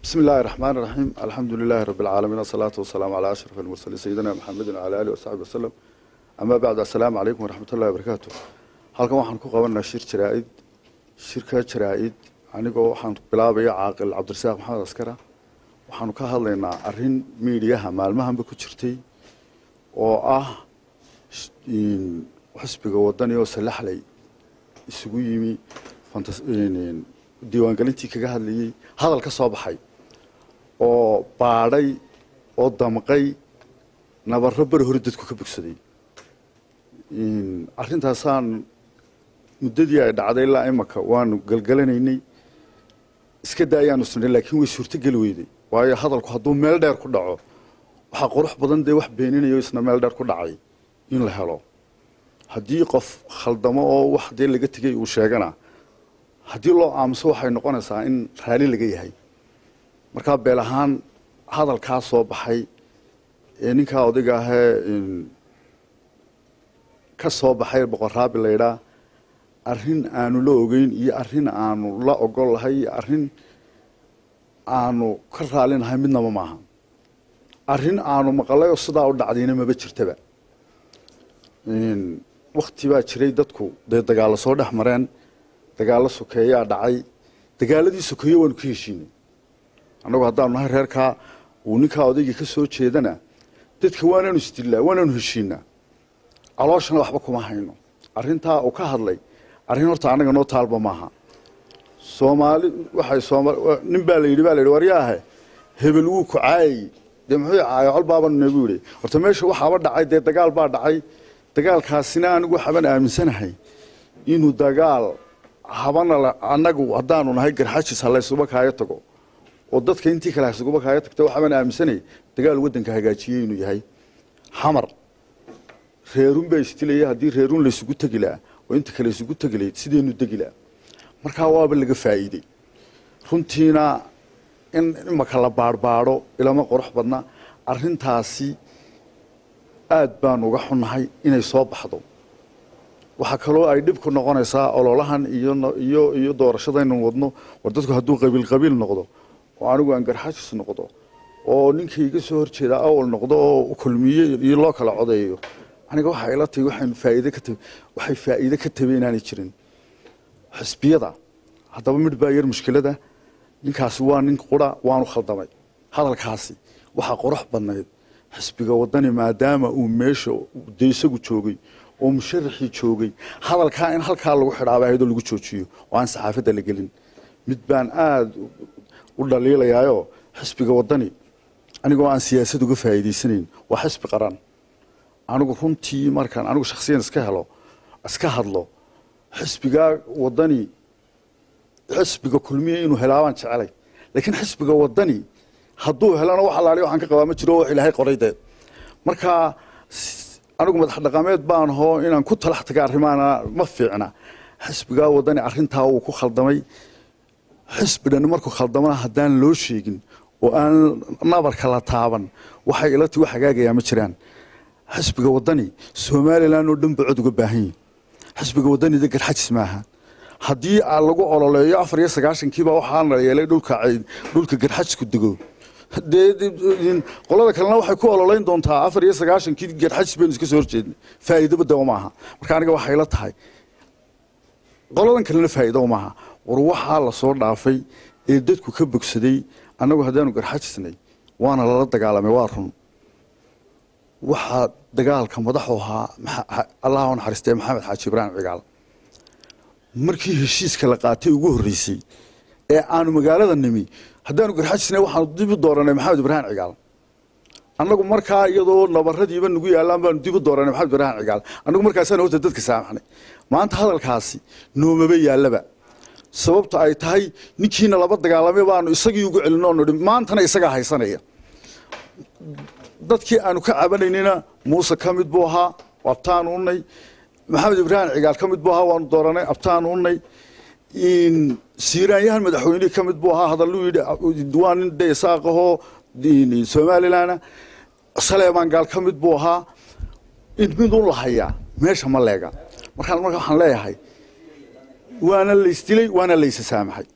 بسم الله الرحمن الرحيم الحمد لله رب العالمين والصلاة والسلام على أشرف المرسلين سيدنا محمد وعلى آله وصحبه وسلم أما بعد السلام عليكم ورحمة الله وبركاته halkan waxaan ku qabanaa shirka jaraa'id anigoo waxaan bilaabaya caaqil Cabdirasaaq Maxamed Askara waxaan ka hadlaynaa arrin miidiyaha maalmahanba ku jirtay oo ah xisbiga wadani oo salaxlay isugu yimi diiwaangelintii kaga hadlayay hadal ka soo baxay oo baadhay oo damqay nabarro bari hore dadku ka bogsaday arrintaasaan muddadii ay dhacday ilaa imaka waanu galgalanaynay iska daayaanu sunay laakiin way suurtageli weyday waayo hadalku hadduu meel dheer ku dhaco waxaa qurux badan dee wax beeninayo isna meel dheer ku dhacay in la helo haddii qof khaldamo oo wax dee laga tegay uu sheegana haddii loo aamuso waxay noqonaysaa in raali laga yahay markaa beel ahaan hadalkaa soo baxay ee ninkaa odayga ahee ka soo baxay boqor raabi laydhaa arrin aanu la ogeyn iyo arrin aanu la ogol lahay iyo arrin aanu ka raalinahay midnaba maaha arrin aanu maqalay oo sidaa u dhacdayna maba jirtaba wakti baa jiray dadku dee dagaalo soo dhex mareen dagaalo sokeeyaa dhacay dagaaladii sokeeye waanu ka heshiinay annagu haddaanu nahay reerkaa uu ninkaa odaygii ka soo jeedana dadka waanaanu isdillaa waanaanu heshiinaa calooshana waxba kuma hayno arrintaa uu ka hadlay arrin horta annaga noo taalba maaha soomaali nin baa la yidhi waryaahe hebel wuu ku caayay dee muxuu caayo col baabanu nagu yidhi horta meesha waxaaba dhacay dee dagaal baa dhacay dagaalkaasina anigu waxaban aaminsanahay inuu dagaal habana annagu haddaanu nahay garxajis halaysuba kaaga tago oo dadka intii kale haysuba kaaga tagta waxaban aaminsanay dagaal waddanka hagaajiyey inuu yahay xamar reerun baa istilaya haddii reerun laysugu tegi lahaa oo inta kale isugu tegi lahayd sideennu degi lahaa markaa waaba laga faa'iidey runtiina in imaka la baadhbaadho ilama qurux badna arrintaasi aad baanu uga xunnahay inay soo baxdo waxaa kaloo ay dhib ku noqonaysaa ololahan iyo doorashadaynu wadno war dadku hadduu qabiil noqdo oo anigu aan garxajis noqdo oo ninkii iga soo horjeeda awal noqdo oo kulmiye iyo loo kala codeeyo aniga waxay ila tahay waxay faa'iido ka tabe inaanay jirin xisbiyada haddaba midh baa yar mushkilada ninkaasi waa nin qura waanu khaldamay hadalkaasi waxaa qurux badnayd xisbiga wadani maadaama uu meesha dee isagu joogay oo musharaxii joogay hadalkaa in halkaa lagu xidhaaba ahayd oo lagu joojiyo oo aan saxaafadda la gelin mid baan aad u dhaliilayaayoo xisbiga wadani anigoo aan siyaasad uga faa'iidaysanayn waa xisbi qaran anigu runtii markaan anigu shakhsiyan iska hadlo xisbigaa wadani xisbiga kulmiye inuu helaabaan jecelay laakiin xisbiga wadani hadduu helana wax alaali waxaan ka qabaa ma jiro wax ilaahay qoraydeed markaa anigu madax dhaqameed baan hoo inaan ku talax taga arrimaana ma fiicna xisbigaa wadani arrintaa wuu ku khaldamay xisbidhani markuu khaldamana haddaan loo sheegin oo aan nabarka la taaban waxay ila tahay wax hagaagayaa ma jiraan xisbiga wadani somalilan oo dhan bacod uga baahan yihin xisbiga wadani de garxajis maaha haddii lagu ololeeyo 94kiiba waxaa la yeelay dhulka garxajisku dego qolada kalena waxay ku ololeyn doontaa 94kii garxajis baynu iska soo horjeednay faa'iidaba dawa maaha marka aniga waxay la tahay qoladan kalena faa'iido maaha war waxaa la soo dhaafay ee dadku ka bogsaday annagu haddaanu garxajisnay waana lala dagaalamay waa run waxaa dagaalka madaxu ahaa allah u naxariistay maxamed xaaji ibraahim cigaal markii heshiiska la qaatay ugu horreysay ee aanu magaalada nimi haddaanu garxajisnay waxaanu dib u dooranay maxamed ibraahim cigaal annagu markaa iyadoo nabarradiiba nagu yaallaan baanu dib u dooranay maxamed ibraahim cigaal annagu markaasaan horta dadka saamaxnay maanta hadalkaasi noomaba yaallaba sababta ay tahay ninkiina laba dagaalamay baanu isagii ugu celinoo nidhi maantana isagaa haysanaya dadkii aanu ka cabanaynayna muuse ka mid buu ahaa abtaanu unay maxamed ibraahim cigaal ka mid buu ahaa waanu dooranay abtaanu unay siiraanyahan madaxweynihii ka mid buu ahaa hadalluu yidhi waa nin de isaaqahoo somalilanna saleebaan gaal ka mid buu ahaa in mid un la hayaa meesha ma leega marka waxaan leeyahay waana laysdilay waana laysa saamaxay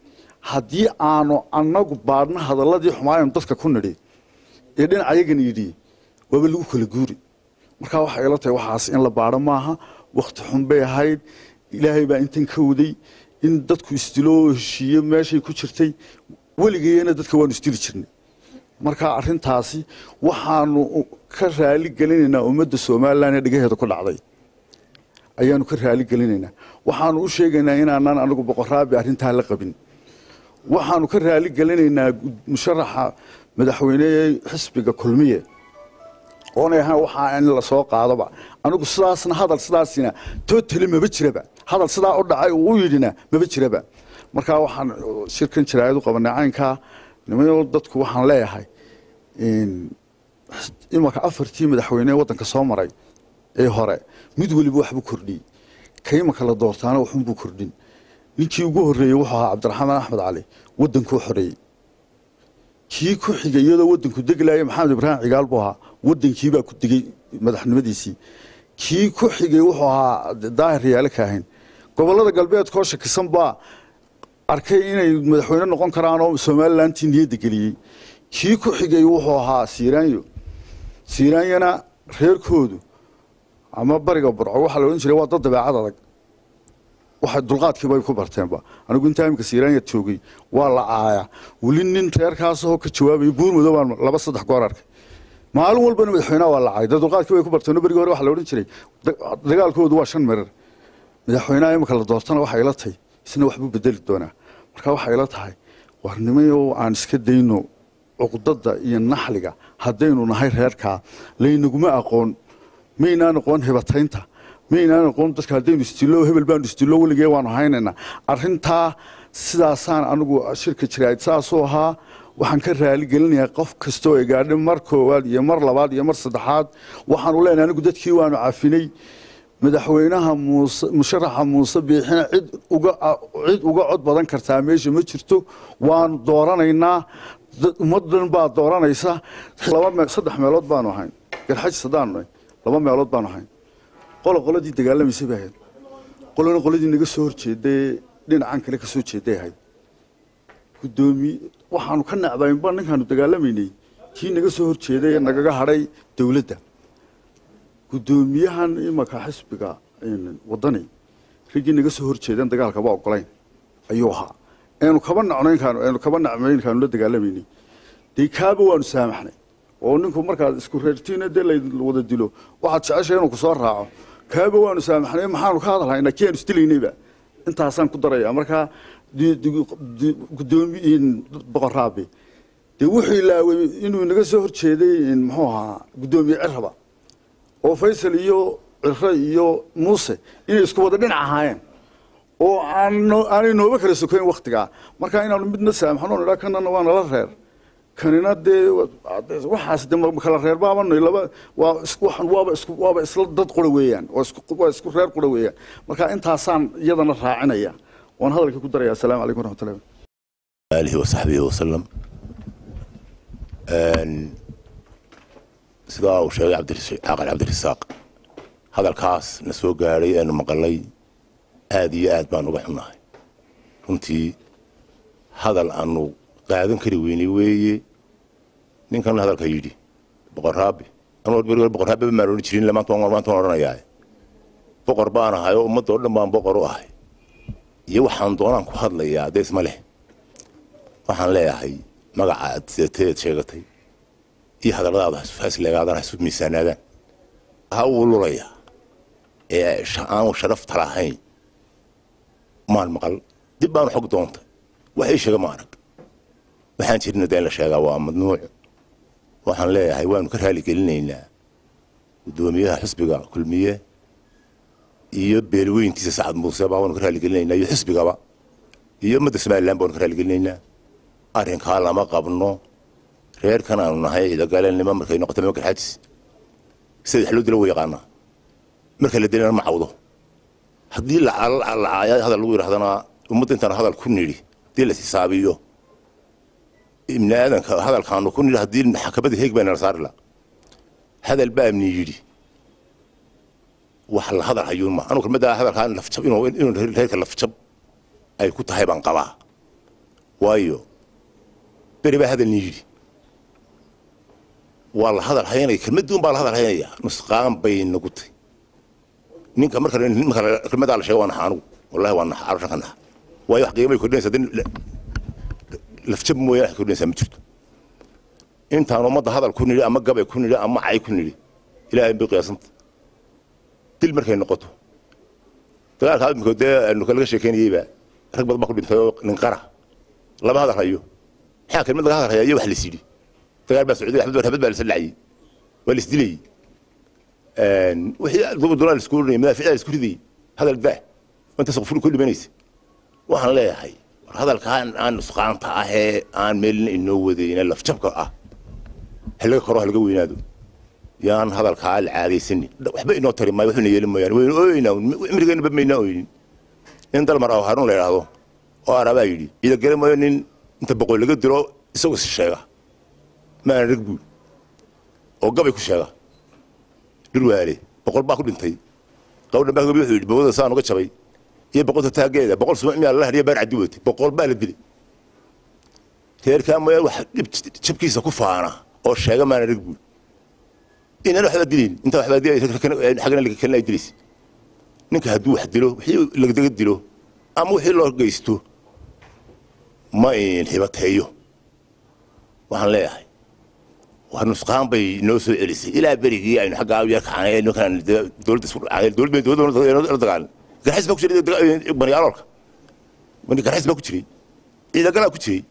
haddii aanu annagu baadhna hadalladii xumaayanu dadka ku nidhi ee dhinac ayagan yidhi waaba lagu kala guuri markaa waxay ila tahay waxaas in la baadho maaha wakhti xun bay ahayd ilaahay baa intan ka waday in dadku isdilo heshiiyo meeshay ku jirtay weligeena dadka waanu isdili jirnay marka arrintaasi waxaanu ka raali gelinaynaa ummadda Soomaaliland ee dhigaheeda ku dhacday ayaanu ka raali gelinaynaa waxaanu u sheegaynaa inaanaan anagu boqorraabi arrintaa la qabin waxaanu ka raali gelinaynaa musharaxa madaxweyne xisbiga kulmiye oona ahaan waxa in la soo qaadaba anigu sidaasna hadal sidaasina totally maba jiraba hadal sidaa u dhacay uu yidhina maba jiraba marka waxaan shirkan jiraayadu qabanay caynka nimayo dadku waxaan leeyahay imaka afartii madaxweyne waddanka soo maray ee hore mid waliba waxbu kordhiyey kaymaka la doortaana waxunbuu kordhin ninkii ugu horreeyey wuxuu ahaa cabdiraxmaan axmed cali waddankuu xoreeyey kii ku xigay iyadoo waddanku deglaaya maxamed ibraahim cigaal buu ahaa waddankii baa ku degay madaxnimadiisii kii ku xigay wuxuu ahaa daahir yaale kaahin gobollada galbeedkoo shakisan baa arkay inay madaxweyne noqon karaan oo Somalilandtii niyadda geliyey kii ku xigay wuxuu ahaa siiraanyana reerkoodu ama bariga burco waxa la oran jiray waa dad dabeecad adag waxa dulqaadkii bay ku barteenba anigu inta imka siiraanya toogay waa la caaya wali nin reerkaas oo ka jawaabay buur madow aan 2-3 goor arkay maalin walba madaxweynaha waa la caay dulqaadkii bay ku barteen bariga hore waxa la oran jiray dagaalkoodu waa 5 marar madaxweynaha imka la doortana waxa ila tahay isna waxbu bedeli doonaa marka waxa ila tahay warnimayo aan iska dayno uqdada iyo naxliga hadaynu nahay reerka leynaguma aqoon meynaan aqoon hebataynta meynaan aqoon dadka hadaynu istilo hebel baan istilo waligee waan haynayna arrinta sidaasaan anigu shirka jiraayad saasoo ahaa waxaan ka raali gelinayaa qof kasto ee gaadhay mar koowaad iyo mar labaad iyo mar saddexaad waxaan u leenahay anigu dadkii waanu cafinay madaxweynaha musharaxa Muuse Biixina cid uga cod badan kartaa meesha ma jirto waan dooranaynaa ummadan baa dooranaysa 3 meelood baanu ahayn garxaj sadaanay 2 meelood baanu ahayn qoladii dagaalamaysa baa ahayd qoladii naga soo horjeeday dhinacan kale ka soo jeeday ahayd gudoomiye waxaanu ka nacbayn baa ninkaanu dagaalameynay kii naga soo horjeeday nagaga haray dawladda gudoomiyahan imaka xisbiga wadani rigi naga soo horjeedan dagaalka ba ogolayn ayuu ahaa aanu kaba nacmayn la dagaalameynay kaaba waanu saamaxnay oo ninku markaad isku reertiina la wada dilo waxaad jeceshay inuu ku soo raaco kaaba waanu saamaxnay maxaanu ka hadlaynaa keen istilaynayba intaasaan ku daraya marka gudoomiyin boqorraabi wuxuu ilaaway inuu naga soo horjeeday muxuu ahaa gudoomiye cirraba oo Faysal iyo Cirra iyo Muuse inay isku wada dhinac ahaayeen oo aanay nooba kala sokoyn waqtiga marka inaanu midna saamaxno ilaa kanana waana la reer kanina waxaas kala reer baabanay laba waa isku waxan waaba isla dad qura weeyaan waa isku reer qura weeyaan marka intaasaan iyadana raacinaya waan hadalka ku daraya assalaamu calaykum waraxmatullaahi alihi wa sahbihi wa sallam sidaa uu sheegay cabdirasaaq hadalkaas na soo gaaray aanu maqalay aad iyo aad baan uga xunahay runtii hadal aanu qaadan kari weynay weeye ninkan hadalka yidhi boqorraabi boqorraabi ma oran jirin maanta odhanayaa boqor baan ahay oo ummadda oo dhan baan boqor u ahay iyo waxaan doonaan ku hadlayaa dees ma leh waxaan leeyahay magaca aad sheegatay iyo hadalladaada fasleegaadana isu miisaanaadaan ha uu lulaya ee aan sharafta lahayn maan maqal dib baan xog doonta wax ay sheega ma arag waxaan jirna deen la sheegaa waa mamnuuc waxaan leeyahay waanu ka raali gelinaynaa gudoomiyaha xisbiga kulmiye iyo beelweyntiisa Sacad Muuse baanu ka raali gelinaynaa iyo xisbigaba iyo ummadda Somaliland baanu ka raali gelinaynaa arrinka lama qabno reerkan aanu nahay ida galeenimo markay noqoto ma garxaadis sida xilud la weeyqaana marka la dilaan ma cawdo hadii la hadal lagu yiraahdana ummadda intaan hadal ku niri dil la xisaabiyo imnaadanka hadalkaanu ku niri hadii maxkamadda heeg baan saarla hadal baamni yiri wax la hadal hayuun ma anu kalmada hadalkaan lafjab inuu reerka lafjab ay ku tahay baan qabaa وايو بري هذا اللي والله هذا الحين كلمة دون بالله هذا الحين نسقان بين نقطي نينك مركز كلمة على شيء وأنا حانو والله وأنا عارف شكلنا وايو حقيقة يكون ناس دين لفتش مويه يكون ناس متشت أنت أنا مضى هذا الكون لي أما قبل يكون لي أما عاي يكون لي إلى أن بقي صمت تل مركز نقطه تقال هذا مكود إنه كل شيء كان يبقى ركب بقول بنت ننقرع لا بهذا رأيه حاكم من هذا رأيه يوحل سيدي تقال بس سعودي حمد وحمد بالسلعي والسدلي وحي ضد دولار السكوري ما في السكوري ذي هذا الداع وانت صفر كل بنيس وحنا لا يا حي هذا الكان أنا سقان طاهي أنا مل إنه وذي إلا في شبكة هلا كروه القوي نادو يان هذا الكال عادي سني وحبي إنه ترى ما يحنا يلم يعني وين أمريكا بمينا وين إن دل مرة هارون لا هذا وأنا بايدي إذا قال ما ين أنت بقول لك درو يسوي الشيء ما نرقبل وقبل كل شيء دلوقتي بقول باكل بنتي قول باكل بيحيد بقول صار نقطة شبي يبقى تتاجد بقول سمع من الله هي برع دوتي بقول بالدلي تير كان ما واحد تشبكي سكوفانا أو شيء ما نرقبل إن أنا واحد دليل أنت واحد دليل حقنا اللي كنا يدرس نك هدو واحد له وحي اللي قد له أما وحي الله جيستو ما ينحبت هيو وحن لا يحي وهنسقان بي نوسو إليسي إلى بريقي يعني حقا وياك حنا إنه كان دولة دولة كان حسبك شيء بني عرق بني كان حسبك شيء إذا قال كشيء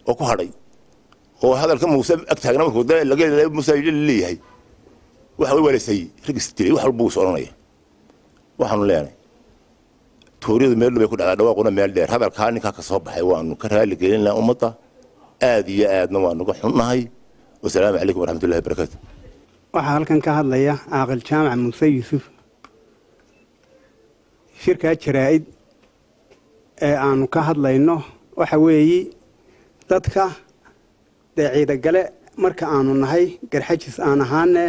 أكو هذي هو هذا الكلام موسى أكتر نمك وده اللي موسى اللي هي وحوي ولا سيء رجستري وحربوس ورانية وحنا لا يعني توريد ميل بيكون على دواقنا ميل دير هذا كان كصوب حيوان وكره اللي قلنا أمته آدي آدنا ونقحنا هاي والسلام عليكم ورحمة الله وبركاته. waxaa halkan ka hadlaya Aqal Jaamac Muuse Yuusuf shirka jaraa'id aanu ka hadlayno waxa weeyi dadka ciida gale marka aanu nahay garxajis aan ahaane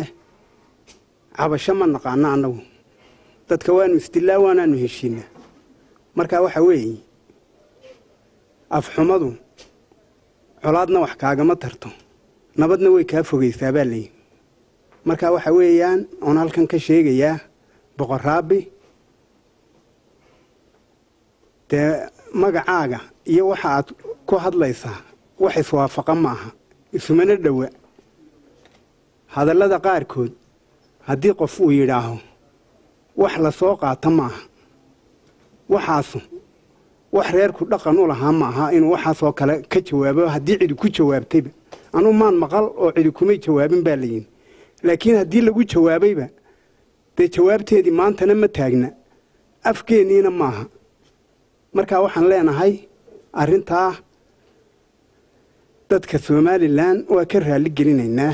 cabasho ma naqaana anagu dadka waanu istilaa waanaanu heshiina marka waxa weeyi afxumadu colaadna wax kaagama tarto nabadna way ka fogeysaa baa leeyahay marka waxa weeyaan on halkan ka sheegaya boqor raabi te magacaaga iyo waxa aad ku hadlaysaa wax iswaafaqa maaha isumana dhawa hadallada qaarkood haddii qof uu yidhaaho wax la soo qaata maaha waxaasu wax reerku dhaqan u lahaa maaha inuu waxaasoo kale ka jawaabo haddii cidi ku jawaabtayba anuu maan maqal oo cidi kumay jawaabin baa layihin laakiin haddii lagu jawaabayba dee jawaabteedii maantana ma taagna afkeenniina maaha markaa waxaan leenahay arrintaa dadka Somaliland waa ka raali gelinaynaa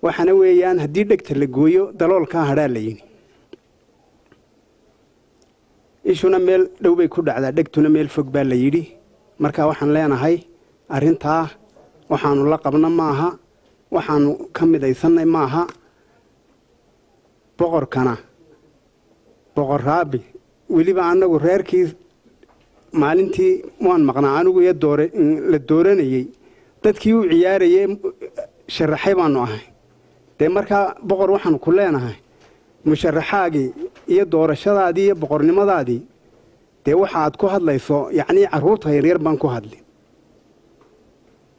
waxana weeyaan haddii dhegta la gooyo daloolka hadhaa layihin ishuna meel dhow bay ku dhacdaa dhegtuna meel fog baa la yidhi markaa waxaan leenahay arrintaa waxaanu la qabna maaha waxaanu ka midaysanay maaha boqorkana boqor raabi weliba anagu reerkii maalintii waan maqnaa anigu iyo la dooranayay dadkii u ciyaarayay sharaxay baanu ahay dee markaa boqor waxaan ku leenahay musharaxaagii iyo doorashadaadii iyo boqornimadaadii dee waxa aad ku hadlayso yacni carruurta yaryar baan ku hadli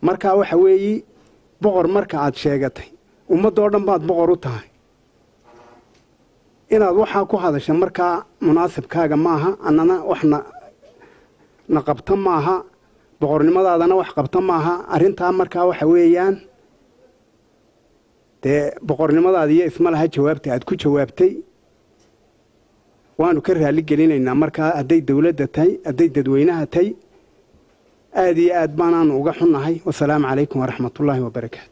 markaa waxa weeyi boqor marka aad sheegatay ummadoo dhan baad boqor u tahay inaad waxaa ku hadasha markaa munaasibkaaga maaha annana waxna na qabta maaha boqornimadaadana wax qabta maaha arrintaa markaa waxa weeyaan dee boqornimadaada iyo isma laha jawaabta aad ku jawaabtay waanu ka raali gelinaynaa markaa hadday dawladda tahay hadday dadweynaha tahay aad iyo aad baanaanu uga xunnahay wasalaamu calaykum waraxmatullaahi wabarakaatu